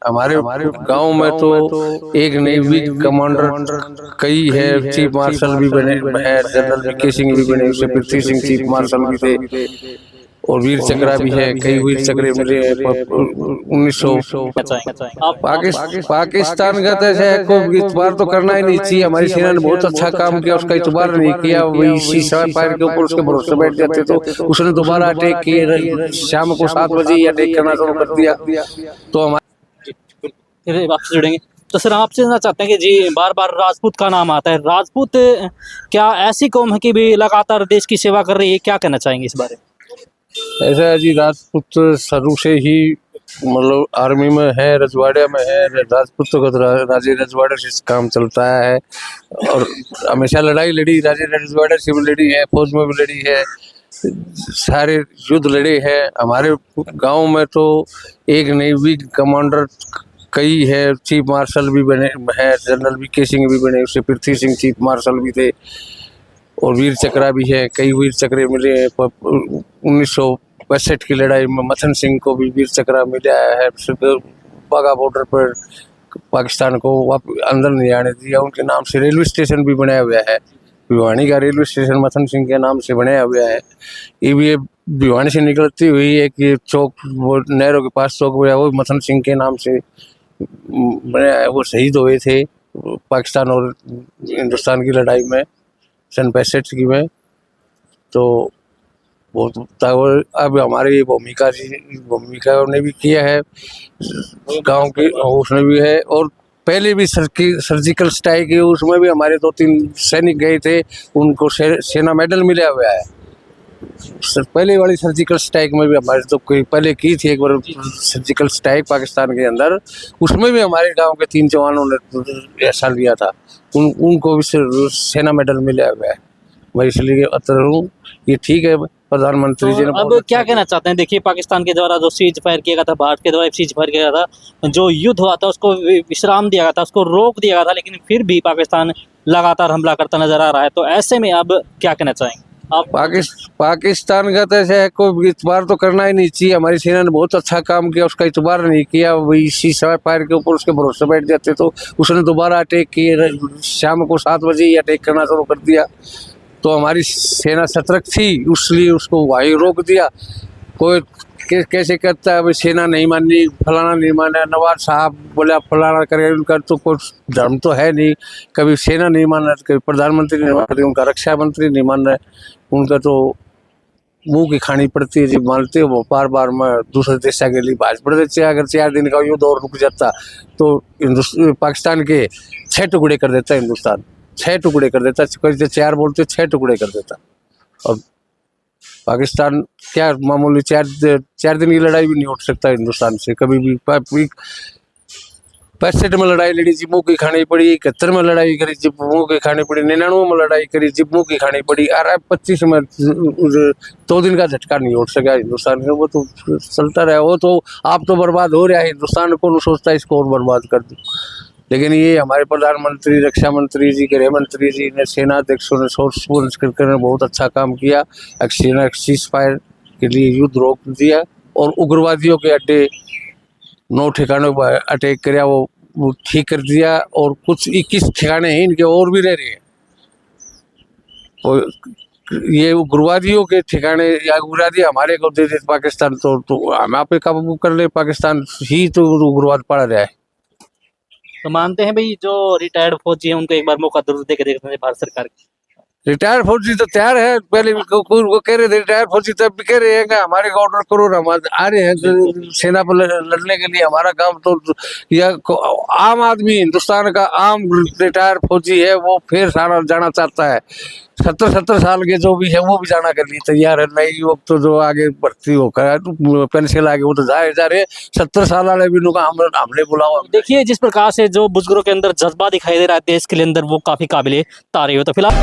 हमारे गांव में तो एक नेवी कमांडर कई है, चीफ मार्शल भी बने है, जनरल वीके सिंह भी बने, उससे पृथ्वी सिंह चीफ मार्शल भी थे, और वीर चक्रा भी है, कई वीर चक्रे मिले हैं 1900। पाकिस्तान का तो ऐसा है, कोई इतबार तो करना ही नहीं चाहिए। हमारी सेना ने बहुत अच्छा काम किया, उसका इतबार नहीं किया। वही सीज़फायर फायर के ऊपर उसके भरोसे बैठ जाते तो उसने दोबारा अटैक किए, शाम को 7 बजे ही अटैक करना शुरू कर दिया। तो फिर आपसे जुड़ेंगे। तो सर आपसे जानना चाहते हैं कि जी बार बार राजपूत का नाम आता है, राजपूत क्या ऐसी कौम है कि भी लगातार देश की सेवा कर रही है, क्या कहना चाहेंगे इस बारे में? ऐसा है जी, राजपूत शुरू से ही मतलब आर्मी में है, रजवाड़े में है। राजपूत का तो राजे रजवाड़े से काम चलता है और हमेशा लड़ाई लड़ी, राजे रजवाड़े से भी लड़ी है, फौज में भी लड़ी है, सारे युद्ध लड़े हैं। हमारे गांव में तो एक नेवी कमांडर कई है, चीफ मार्शल भी बने है, जनरल वीके सिंह भी बने, उससे पृथ्वी सिंह चीफ मार्शल भी थे, और वीर चक्रा भी है, कई वीर चक्रे मिले हैं। 1965 की लड़ाई में मथन सिंह को भी वीर चक्रा मिला है। बाघा बॉर्डर पर पाकिस्तान को अंदर नहीं आने दिया। उनके नाम से रेलवे स्टेशन भी बनाया हुआ है, भिवानी का रेलवे स्टेशन मथन सिंह के नाम से बनाया हुआ है। ये भी भिवानी से निकलती हुई एक चौक, वो नहरों के पास चौक हुआ, वो मथन सिंह के नाम से बनाया है। वो शहीद हुए थे पाकिस्तान और हिंदुस्तान की लड़ाई में सन 65 की में। तो बहुत अब हमारी भूमिका ने भी किया है गांव की, उसने भी है। और पहले भी सर्जिकल स्ट्राइक है, उसमें भी हमारे 2-3 सैनिक गए थे, उनको सेना मेडल मिला हुआ है। पहले वाली सर्जिकल स्ट्राइक में भी हमारे तो कोई पहले की थी एक बार सर्जिकल स्ट्राइक पाकिस्तान के अंदर, उसमें भी हमारे गांव के 3 जवानों ने हिस्सा लिया था, उनको भी सेना मेडल मिला हुआ है। मैं इसलिए अतर हूँ, ये ठीक है प्रधानमंत्री जी ने। अब क्या कहना चाहते हैं? देखिए पाकिस्तान के द्वारा जो सीज फायर किया गया था, भारत के द्वारा सीज फायर किया गया था, जो युद्ध हुआ था उसको विश्राम दिया गया था, उसको रोक दिया गया था, लेकिन फिर भी पाकिस्तान लगातार हमला करता नजर आ रहा है। तो ऐसे में अब क्या कहना चाहेंगे आप? पाकिस्तान का तो ऐसा है, कोई इतबार तो करना ही नहीं चाहिए। हमारी सेना ने बहुत अच्छा काम किया, उसका इतबार नहीं किया। वही सीज़फायर फायर के ऊपर उसके भरोसे बैठ जाते तो उसने दोबारा अटैक किए, शाम को 7 बजे ही अटैक करना शुरू कर दिया। तो हमारी सेना सतर्क थी, इसलिए उसको वहीं रोक दिया। कोई कैसे करता है, सेना नहीं मानी, फलाना नहीं माना, नवाज साहब बोला फलाना करे, उनका तो कोई धर्म तो है नहीं। कभी सेना नहीं मान रहा, कभी प्रधानमंत्री नहीं मान रहे, उनका रक्षा मंत्री नहीं मान रहे, उनका तो मुंह की खानी पड़ती है जी। मानते हो वो बार बार में दूसरे देश के लिए बाज पड़ देते। अगर 4 दिन का युद्ध और रुक जाता तो पाकिस्तान के 6 टुकड़े कर देता हिंदुस्तान, 6 टुकड़े कर देता। 4 बोलते 6 टुकड़े कर देता। और पाकिस्तान क्या मामूली 4 दिन की लड़ाई भी नहीं उठ सकता हिंदुस्तान से कभी भी। 65 में लड़ाई लड़ी, जिम्मू की खानी पड़ी, 71 में लड़ाई करी, जिम्मू की खानी पड़ी, 99 में लड़ाई करी, जिम्मू की खानी पड़ी, और 25 में 2 दिन का झटका नहीं उठ सका हिंदुस्तान में। वो तो चलता रहा, वो तो आप तो बर्बाद हो रहा है हिंदुस्तान, कौन सोचता है इसको और बर्बाद कर दूं। लेकिन ये हमारे प्रधानमंत्री, रक्षा मंत्री जी, गृह मंत्री जी ने, सेना अध्यक्षों ने सोच करके बहुत अच्छा काम किया। सेना सीज फायर के लिए युद्ध रोक दिया और उग्रवादियों के अड्डे 9 ठिकानों पर अटैक किया, वो ठीक कर दिया। और कुछ 21 ठिकाने हैं इनके और भी रह रहे हैं, और ये उग्रवादियों के ठिकाने या उग्रवादी हमारे को दे देते पाकिस्तान, तो हम आप पे काबू कर ले। पाकिस्तान ही तो उग्रवाद पड़ रहा है। तो मानते हैं भाई जो रिटायर्ड फौजी है उनको एक बार मौका जरूर दे के देखना चाहिए भारत सरकार की। रिटायर्ड फौजी तो तैयार है, पहले भी वो कह रहे थे रिटायर्ड फौजी, तब भी कह रहे हैं कि हमारे को ऑर्डर करो, हम आ रहे हैं तो सेना पर लड़ने के लिए। हमारा काम तो या आम आदमी, हिंदुस्तान का आम रिटायर्ड फौजी है, वो फिर सारा जाना चाहता है। 70 साल के जो भी है वो भी जाना के लिए तैयार है। नई युवक तो जो आगे भर्ती होकर पेंशन आगे वो तो जा रहे 70 साल वाले भी लोग हमने बुलाओ। देखिए जिस प्रकार से जो बुजुर्गों के अंदर जज्बा दिखाई दे रहा है देश के लिए अंदर, वो काफी काबिले तारीफ है। तो फिलहाल